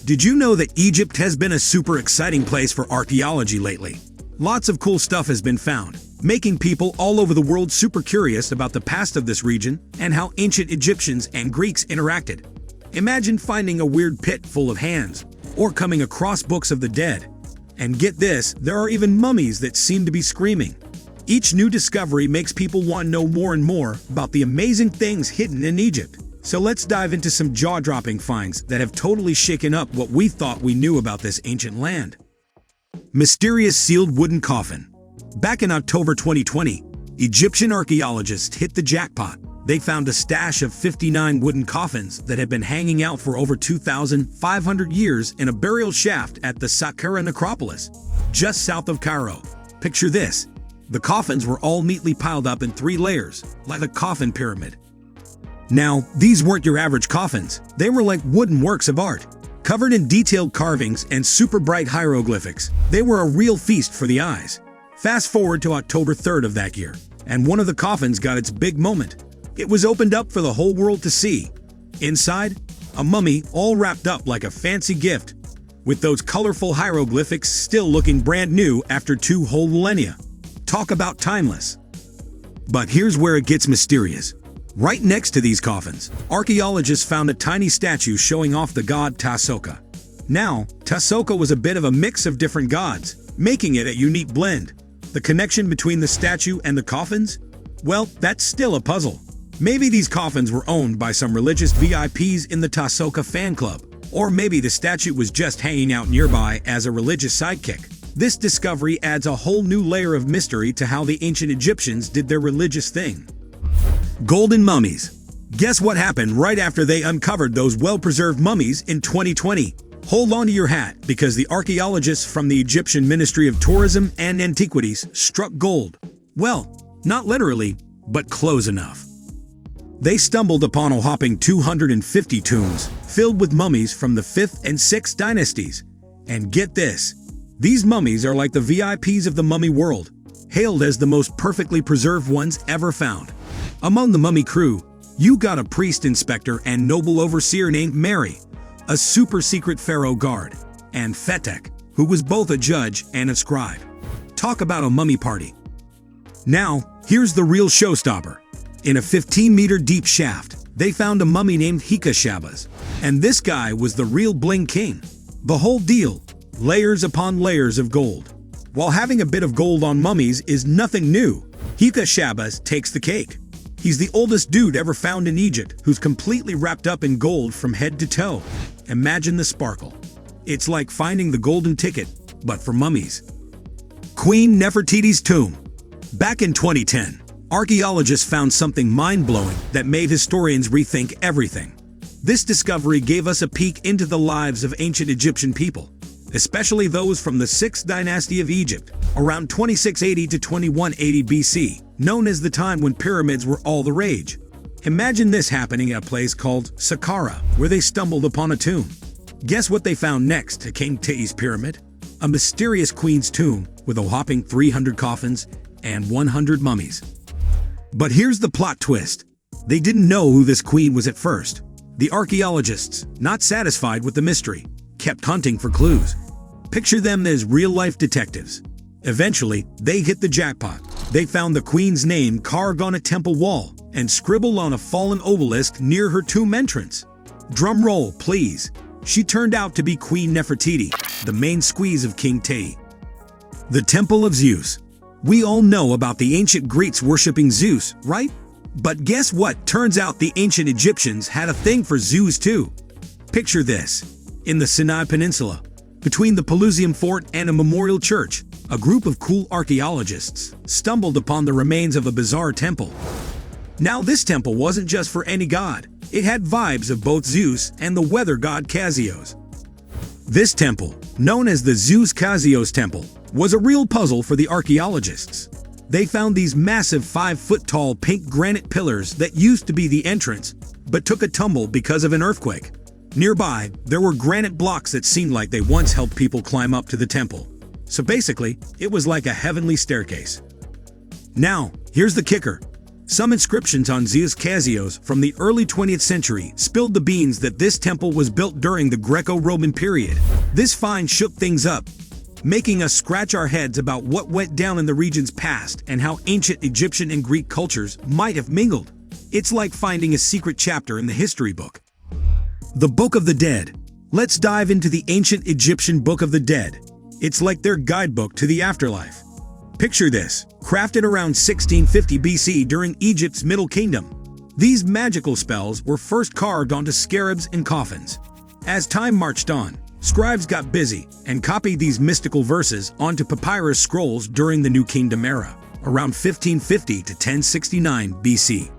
Did you know that Egypt has been a super exciting place for archaeology lately? Lots of cool stuff has been found, making people all over the world super curious about the past of this region and how ancient Egyptians and Greeks interacted. Imagine finding a weird pit full of hands, or coming across books of the dead. And get this, there are even mummies that seem to be screaming. Each new discovery makes people want to know more and more about the amazing things hidden in Egypt. So let's dive into some jaw-dropping finds that have totally shaken up what we thought we knew about this ancient land. Mysterious sealed wooden coffin. Back in October 2020, Egyptian archaeologists hit the jackpot. They found a stash of 59 wooden coffins that had been hanging out for over 2,500 years in a burial shaft at the Saqqara necropolis, just south of Cairo. Picture this. The coffins were all neatly piled up in 3 layers, like a coffin pyramid. Now, these weren't your average coffins. They were like wooden works of art, covered in detailed carvings and super bright hieroglyphics. They were a real feast for the eyes. Fast forward to October 3rd of that year, and one of the coffins got its big moment. It was opened up for the whole world to see. Inside, a mummy all wrapped up like a fancy gift, with those colorful hieroglyphics still looking brand new after 2 whole millennia. Talk about timeless. But here's where it gets mysterious. Right next to these coffins, archaeologists found a tiny statue showing off the god Tasoka. Now, Tasoka was a bit of a mix of different gods, making it a unique blend. The connection between the statue and the coffins? Well, that's still a puzzle. Maybe these coffins were owned by some religious VIPs in the Tasoka fan club, or maybe the statue was just hanging out nearby as a religious sidekick. This discovery adds a whole new layer of mystery to how the ancient Egyptians did their religious thing. Golden mummies. Guess what happened right after they uncovered those well-preserved mummies in 2020? Hold on to your hat, because the archaeologists from the Egyptian Ministry of Tourism and Antiquities struck gold. Well, not literally, but close enough. They stumbled upon a whopping 250 tombs filled with mummies from the 5th and 6th dynasties. And get this, these mummies are like the VIPs of the mummy world, hailed as the most perfectly preserved ones ever found. Among the mummy crew, you got a priest inspector and noble overseer named Mary, a super-secret pharaoh guard, and Fetek, who was both a judge and a scribe. Talk about a mummy party. Now, here's the real showstopper. In a 15-meter deep shaft, they found a mummy named Hikashabas, and this guy was the real bling king. The whole deal, layers upon layers of gold. While having a bit of gold on mummies is nothing new, Hikashabas takes the cake. He's the oldest dude ever found in Egypt who's completely wrapped up in gold from head to toe. Imagine the sparkle. It's like finding the golden ticket, but for mummies. Queen Nefertiti's tomb. Back in 2010, archaeologists found something mind-blowing that made historians rethink everything. This discovery gave us a peek into the lives of ancient Egyptian people, especially those from the 6th dynasty of Egypt, around 2680 to 2180 BC, known as the time when pyramids were all the rage. Imagine this happening at a place called Saqqara, where they stumbled upon a tomb. Guess what they found next to King Teti's pyramid? A mysterious queen's tomb with a whopping 300 coffins and 100 mummies. But here's the plot twist. They didn't know who this queen was at first. The archaeologists, not satisfied with the mystery, kept hunting for clues. Picture them as real-life detectives. Eventually, they hit the jackpot. They found the queen's name carved on a temple wall and scribbled on a fallen obelisk near her tomb entrance. Drum roll, please. She turned out to be Queen Nefertiti, the main squeeze of King Teti. The Temple of Zeus. We all know about the ancient Greeks worshipping Zeus, right? But guess what? Turns out the ancient Egyptians had a thing for Zeus too. Picture this. In the Sinai Peninsula, between the Pelusium Fort and a memorial church, a group of cool archaeologists stumbled upon the remains of a bizarre temple. Now, this temple wasn't just for any god. It had vibes of both Zeus and the weather god Casios. This temple, known as the Zeus Casios Temple, was a real puzzle for the archaeologists. They found these massive 5-foot-tall pink granite pillars that used to be the entrance, but took a tumble because of an earthquake. Nearby, there were granite blocks that seemed like they once helped people climb up to the temple. So basically, it was like a heavenly staircase. Now, here's the kicker. Some inscriptions on Zeus Cassios from the early 20th century spilled the beans that this temple was built during the Greco-Roman period. This find shook things up, making us scratch our heads about what went down in the region's past and how ancient Egyptian and Greek cultures might have mingled. It's like finding a secret chapter in the history book. The Book of the Dead. Let's dive into the ancient Egyptian Book of the Dead. It's like their guidebook to the afterlife. Picture this, crafted around 1650 BC during Egypt's Middle Kingdom. These magical spells were first carved onto scarabs and coffins. As time marched on, scribes got busy and copied these mystical verses onto papyrus scrolls during the New Kingdom era, around 1550 to 1069 BC.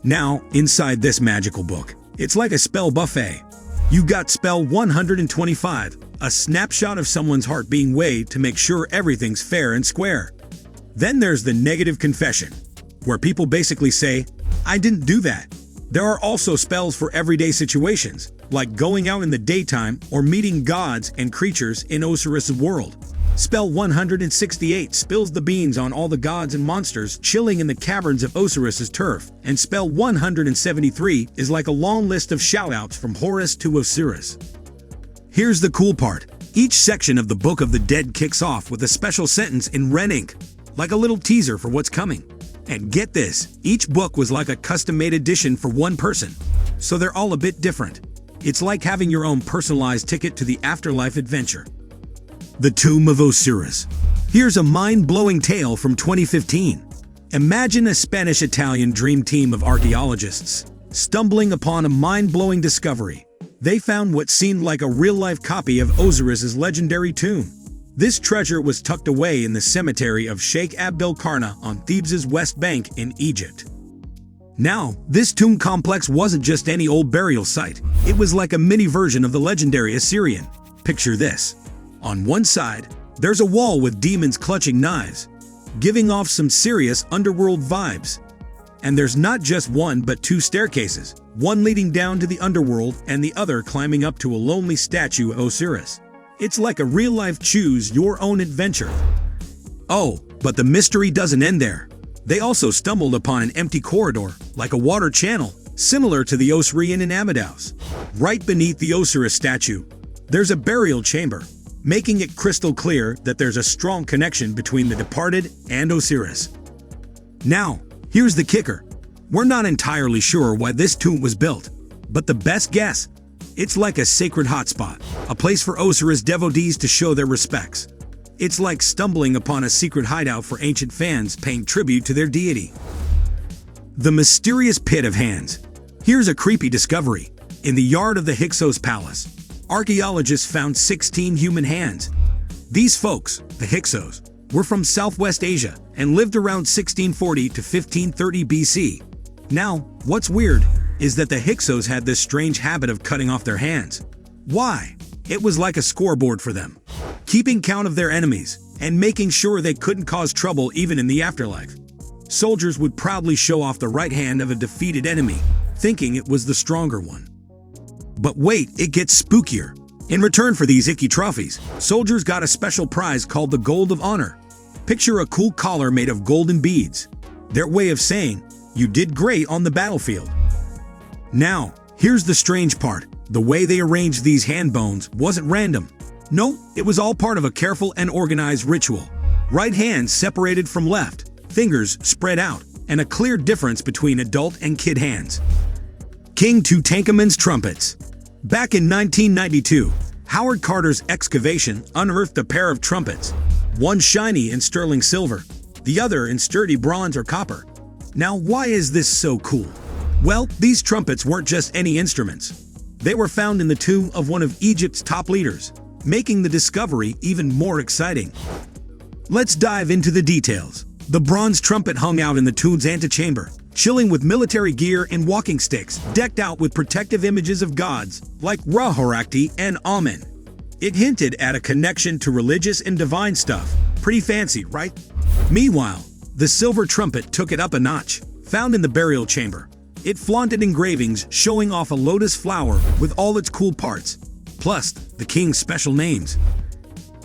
Now, inside this magical book, it's like a spell buffet. You got spell 125, a snapshot of someone's heart being weighed to make sure everything's fair and square. Then there's the negative confession, where people basically say, I didn't do that. There are also spells for everyday situations, like going out in the daytime or meeting gods and creatures in Osiris' world. Spell 168 spills the beans on all the gods and monsters chilling in the caverns of Osiris' turf, and spell 173 is like a long list of shoutouts from Horus to Osiris. Here's the cool part. Each section of the Book of the Dead kicks off with a special sentence in red ink, like a little teaser for what's coming. And get this, each book was like a custom-made edition for one person, so they're all a bit different. It's like having your own personalized ticket to the afterlife adventure. The Tomb of Osiris. Here's a mind-blowing tale from 2015. Imagine a Spanish-Italian dream team of archaeologists stumbling upon a mind-blowing discovery. They found what seemed like a real-life copy of Osiris' legendary tomb. This treasure was tucked away in the cemetery of Sheikh Abdel Karna on Thebes' West Bank in Egypt. Now, this tomb complex wasn't just any old burial site. It was like a mini version of the legendary Assyrian. Picture this. On one side, there's a wall with demons clutching knives, giving off some serious underworld vibes. And there's not just one but two staircases, one leading down to the underworld and the other climbing up to a lonely statue of Osiris. It's like a real-life choose-your-own-adventure. Oh, but the mystery doesn't end there. They also stumbled upon an empty corridor, like a water channel, similar to the Osirian in Amadeus. Right beneath the Osiris statue, there's a burial chamber, making it crystal clear that there's a strong connection between the departed and Osiris. Now, here's the kicker. We're not entirely sure why this tomb was built, but the best guess, it's like a sacred hotspot, a place for Osiris devotees to show their respects. It's like stumbling upon a secret hideout for ancient fans paying tribute to their deity. The mysterious pit of hands. Here's a creepy discovery. In the yard of the Hyksos Palace, archaeologists found 16 human hands. These folks, the Hyksos, were from Southwest Asia and lived around 1640 to 1530 BC. Now, what's weird is that the Hyksos had this strange habit of cutting off their hands. Why? It was like a scoreboard for them, keeping count of their enemies and making sure they couldn't cause trouble even in the afterlife. Soldiers would proudly show off the right hand of a defeated enemy, thinking it was the stronger one. But wait, it gets spookier. In return for these icky trophies, soldiers got a special prize called the Gold of Honor. Picture a cool collar made of golden beads. Their way of saying, you did great on the battlefield. Now, here's the strange part. The way they arranged these hand bones wasn't random. No, it was all part of a careful and organized ritual. Right hand separated from left, fingers spread out, and a clear difference between adult and kid hands. King Tutankhamun's trumpets. Back in 1992, Howard Carter's excavation unearthed a pair of trumpets, one shiny in sterling silver, the other in sturdy bronze or copper. Now, why is this so cool? Well, these trumpets weren't just any instruments. They were found in the tomb of one of Egypt's top leaders, making the discovery even more exciting. Let's dive into the details. The bronze trumpet hung out in the tomb's antechamber, chilling with military gear and walking sticks, decked out with protective images of gods like Ra-Horakhti and Amen. It hinted at a connection to religious and divine stuff. Pretty fancy, right? Meanwhile, the silver trumpet took it up a notch. Found in the burial chamber, it flaunted engravings showing off a lotus flower with all its cool parts, plus the king's special names.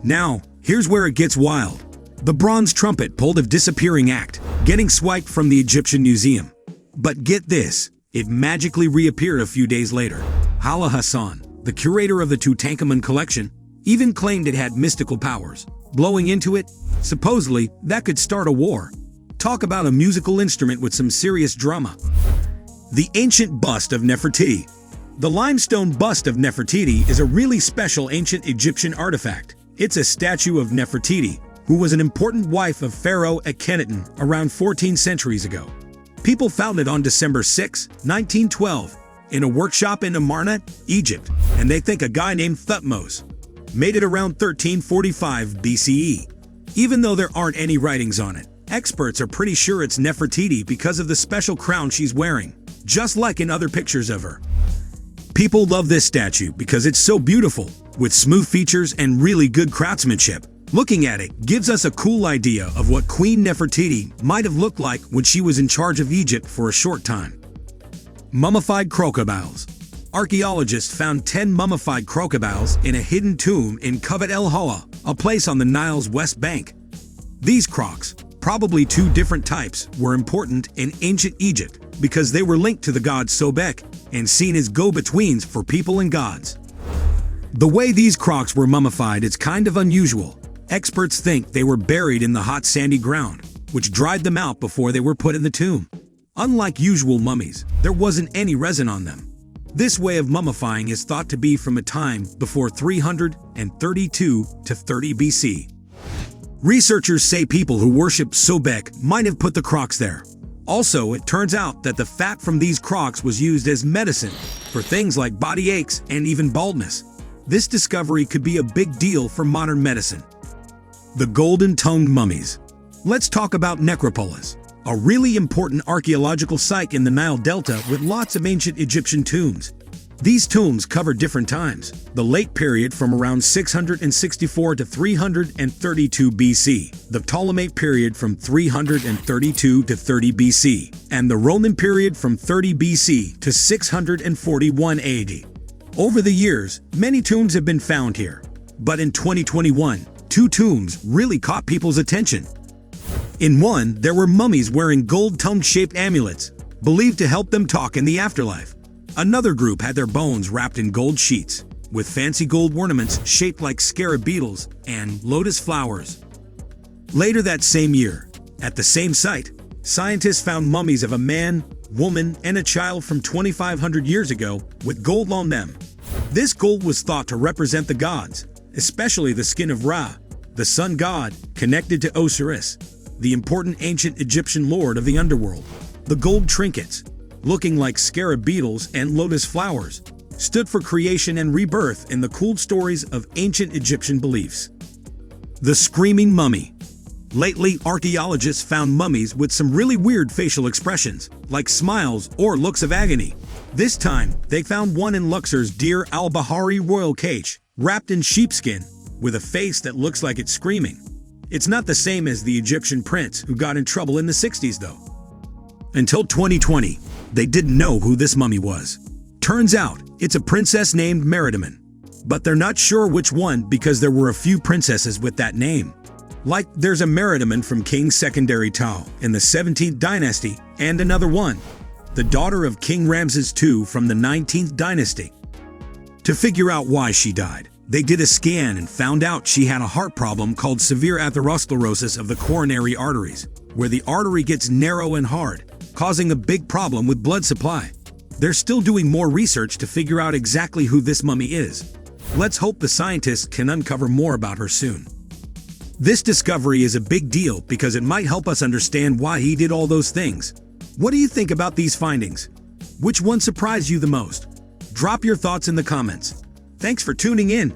Now, here's where it gets wild. The bronze trumpet pulled a disappearing act, getting swiped from the Egyptian museum. But get this, it magically reappeared a few days later. Hala Hassan, the curator of the Tutankhamun collection, even claimed it had mystical powers. Blowing into it, supposedly, that could start a war. Talk about a musical instrument with some serious drama. The ancient bust of Nefertiti. The limestone bust of Nefertiti is a really special ancient Egyptian artifact. It's a statue of Nefertiti, who was an important wife of Pharaoh Akhenaten around 14 centuries ago. People found it on December 6, 1912, in a workshop in Amarna, Egypt, and they think a guy named Thutmose made it around 1345 BCE. Even though there aren't any writings on it, experts are pretty sure it's Nefertiti because of the special crown she's wearing, just like in other pictures of her. People love this statue because it's so beautiful, with smooth features and really good craftsmanship. Looking at it gives us a cool idea of what Queen Nefertiti might have looked like when she was in charge of Egypt for a short time. Mummified crocodiles. Archaeologists found 10 mummified crocodiles in a hidden tomb in Kubbat el-Hala, a place on the Nile's west bank. These crocs, probably two different types, were important in ancient Egypt because they were linked to the god Sobek and seen as go-betweens for people and gods. The way these crocs were mummified is kind of unusual. Experts think they were buried in the hot sandy ground, which dried them out before they were put in the tomb. Unlike usual mummies, there wasn't any resin on them. This way of mummifying is thought to be from a time before 332 to 30 BC. Researchers say people who worship Sobek might have put the crocs there. Also, it turns out that the fat from these crocs was used as medicine for things like body aches and even baldness. This discovery could be a big deal for modern medicine. The golden tongued mummies. Let's talk about necropolis, a really important archaeological site in the Nile Delta with lots of ancient Egyptian tombs. These tombs cover different times: the late period from around 664 to 332 BC, the Ptolemaic period from 332 to 30 BC, and the Roman period from 30 BC to 641 AD. Over the years, many tombs have been found here, but in 2021, two tombs really caught people's attention. In one, there were mummies wearing gold tongue-shaped amulets, believed to help them talk in the afterlife. Another group had their bones wrapped in gold sheets, with fancy gold ornaments shaped like scarab beetles and lotus flowers. Later that same year, at the same site, scientists found mummies of a man, woman, and a child from 2,500 years ago with gold on them. This gold was thought to represent the gods, especially the skin of Ra, the sun god, connected to Osiris, the important ancient Egyptian lord of the underworld. The gold trinkets, looking like scarab beetles and lotus flowers, stood for creation and rebirth in the cool stories of ancient Egyptian beliefs. The screaming mummy. Lately, archaeologists found mummies with some really weird facial expressions, like smiles or looks of agony. This time, they found one in Luxor's Deir al-Bahari royal cache, wrapped in sheepskin, with a face that looks like it's screaming. It's not the same as the Egyptian prince who got in trouble in the 60s though. Until 2020, they didn't know who this mummy was. Turns out, it's a princess named Meritamen. But they're not sure which one because there were a few princesses with that name. Like, there's a Meritamen from King Secondary Tao in the 17th dynasty, and another one, the daughter of King Ramses II from the 19th dynasty. To figure out why she died, they did a scan and found out she had a heart problem called severe atherosclerosis of the coronary arteries, where the artery gets narrow and hard, causing a big problem with blood supply. They're still doing more research to figure out exactly who this mummy is. Let's hope the scientists can uncover more about her soon. This discovery is a big deal because it might help us understand why he did all those things. What do you think about these findings? Which one surprised you the most? Drop your thoughts in the comments. Thanks for tuning in.